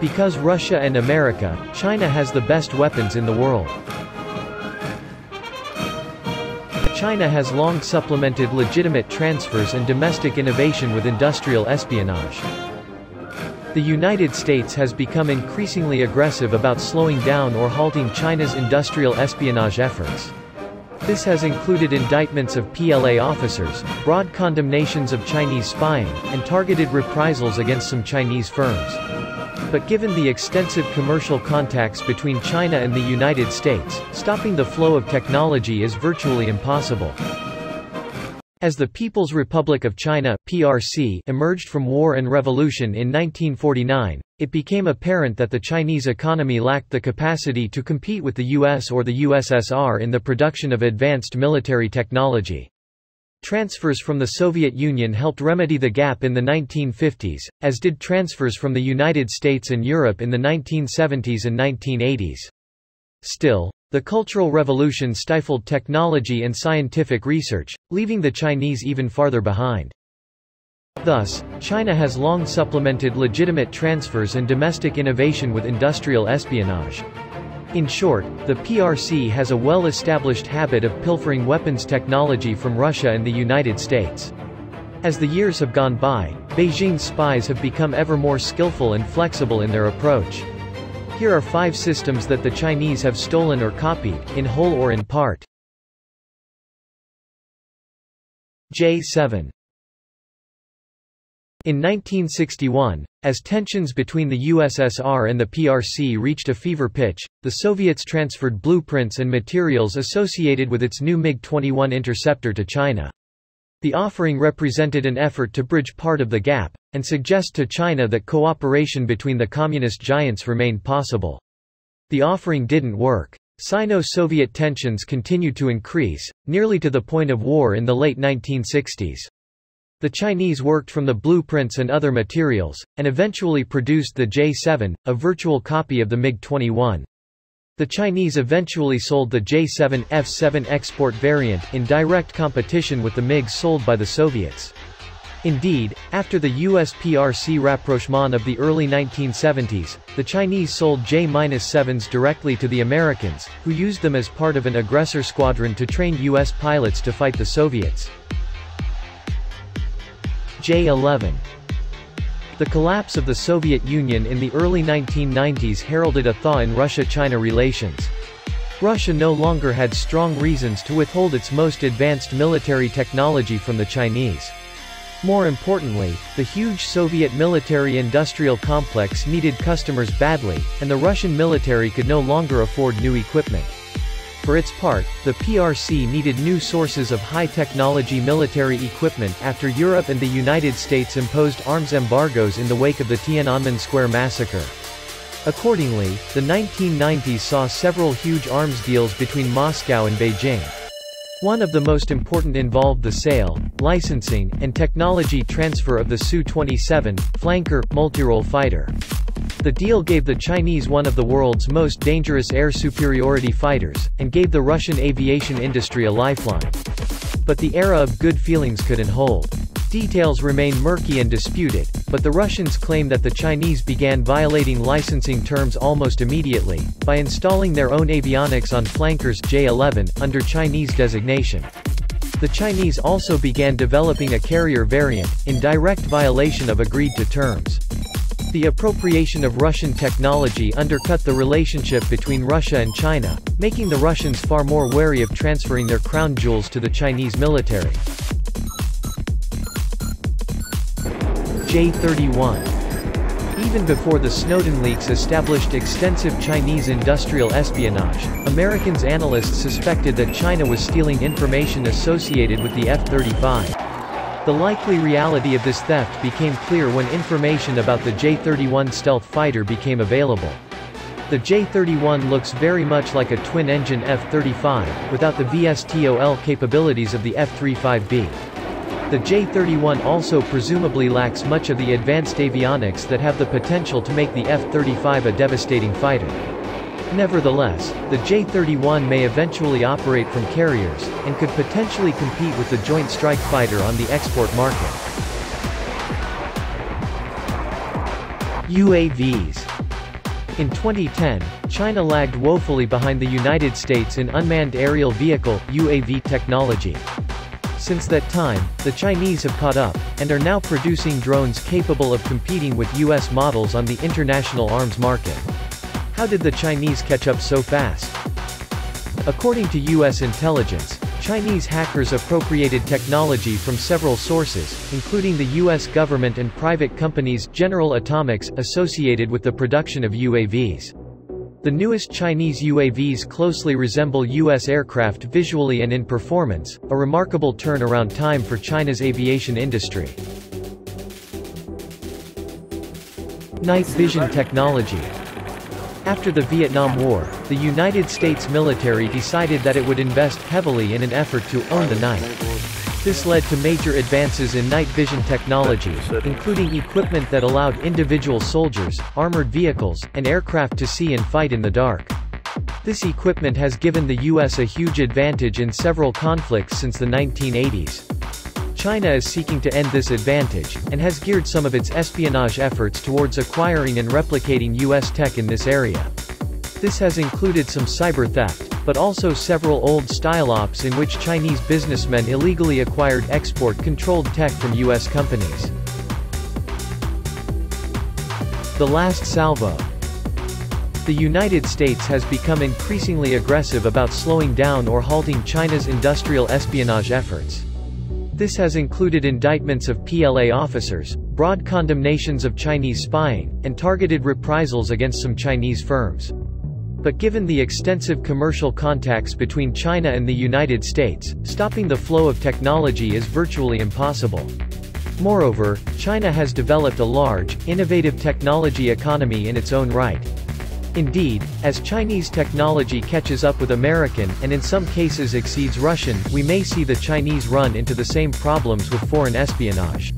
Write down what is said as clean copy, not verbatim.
Because Russia and America, China has the best weapons in the world. China has long supplemented legitimate transfers and domestic innovation with industrial espionage. The United States has become increasingly aggressive about slowing down or halting China's industrial espionage efforts. This has included indictments of PLA officers, broad condemnations of Chinese spying, and targeted reprisals against some Chinese firms. But given the extensive commercial contacts between China and the United States, stopping the flow of technology is virtually impossible. As the People's Republic of China (PRC) emerged from war and revolution in 1949, it became apparent that the Chinese economy lacked the capacity to compete with the U.S. or the U.S.S.R. in the production of advanced military technology. Transfers from the Soviet Union helped remedy the gap in the 1950s, as did transfers from the United States and Europe in the 1970s and 1980s. Still, the Cultural Revolution stifled technology and scientific research, leaving the Chinese even farther behind. Thus, China has long supplemented legitimate transfers and domestic innovation with industrial espionage. In short, the PRC has a well-established habit of pilfering weapons technology from Russia and the United States. As the years have gone by, Beijing's spies have become ever more skillful and flexible in their approach. Here are 5 systems that the Chinese have stolen or copied, in whole or in part. J7. In 1961, as tensions between the U.S.S.R. and the PRC reached a fever pitch, the Soviets transferred blueprints and materials associated with its new MiG-21 interceptor to China. The offering represented an effort to bridge part of the gap, and suggest to China that cooperation between the communist giants remained possible. The offering didn't work. Sino-Soviet tensions continued to increase, nearly to the point of war in the late 1960s. The Chinese worked from the blueprints and other materials, and eventually produced the J7, a virtual copy of the MiG-21. The Chinese eventually sold the J7 F7 export variant, in direct competition with the MiGs sold by the Soviets. Indeed, after the U.S.-PRC rapprochement of the early 1970s, the Chinese sold J-7s directly to the Americans, who used them as part of an aggressor squadron to train U.S. pilots to fight the Soviets. J-11. The collapse of the Soviet Union in the early 1990s heralded a thaw in Russia-China relations. Russia no longer had strong reasons to withhold its most advanced military technology from the Chinese. More importantly, the huge Soviet military-industrial complex needed customers badly, and the Russian military could no longer afford new equipment. For its part, the PRC needed new sources of high-technology military equipment after Europe and the United States imposed arms embargoes in the wake of the Tiananmen Square massacre. Accordingly, the 1990s saw several huge arms deals between Moscow and Beijing. One of the most important involved the sale, licensing, and technology transfer of the Su-27 flanker multirole fighter. The deal gave the Chinese one of the world's most dangerous air superiority fighters, and gave the Russian aviation industry a lifeline. But the era of good feelings couldn't hold. Details remain murky and disputed, but the Russians claim that the Chinese began violating licensing terms almost immediately, by installing their own avionics on flankers J-11, under Chinese designation. The Chinese also began developing a carrier variant, in direct violation of agreed-to terms. The appropriation of Russian technology undercut the relationship between Russia and China, making the Russians far more wary of transferring their crown jewels to the Chinese military. J-31. Even before the Snowden leaks established extensive Chinese industrial espionage, Americans analysts suspected that China was stealing information associated with the F-35. The likely reality of this theft became clear when information about the J-31 stealth fighter became available. The J-31 looks very much like a twin-engine F-35, without the VSTOL capabilities of the F-35B. The J-31 also presumably lacks much of the advanced avionics that have the potential to make the F-35 a devastating fighter. Nevertheless, the J-31 may eventually operate from carriers, and could potentially compete with the Joint Strike Fighter on the export market. UAVs. In 2010, China lagged woefully behind the United States in unmanned aerial vehicle (UAV) technology. Since that time, the Chinese have caught up, and are now producing drones capable of competing with U.S. models on the international arms market. How did the Chinese catch up so fast? According to U.S. intelligence, Chinese hackers appropriated technology from several sources, including the U.S. government and private companies General Atomics associated with the production of UAVs. The newest Chinese UAVs closely resemble U.S. aircraft visually and in performance, a remarkable turnaround time for China's aviation industry. Night vision technology. After the Vietnam War, the United States military decided that it would invest heavily in an effort to own the night. This led to major advances in night vision technology, including equipment that allowed individual soldiers, armored vehicles, and aircraft to see and fight in the dark. This equipment has given the U.S. a huge advantage in several conflicts since the 1980s. China is seeking to end this advantage, and has geared some of its espionage efforts towards acquiring and replicating U.S. tech in this area. This has included some cyber theft, but also several old-style ops in which Chinese businessmen illegally acquired export-controlled tech from U.S. companies. The last salvo. The United States has become increasingly aggressive about slowing down or halting China's industrial espionage efforts. This has included indictments of PLA officers, broad condemnations of Chinese spying, and targeted reprisals against some Chinese firms. But given the extensive commercial contacts between China and the United States, stopping the flow of technology is virtually impossible. Moreover, China has developed a large, innovative technology economy in its own right. Indeed, as Chinese technology catches up with American, and in some cases exceeds Russian, we may see the Chinese run into the same problems with foreign espionage.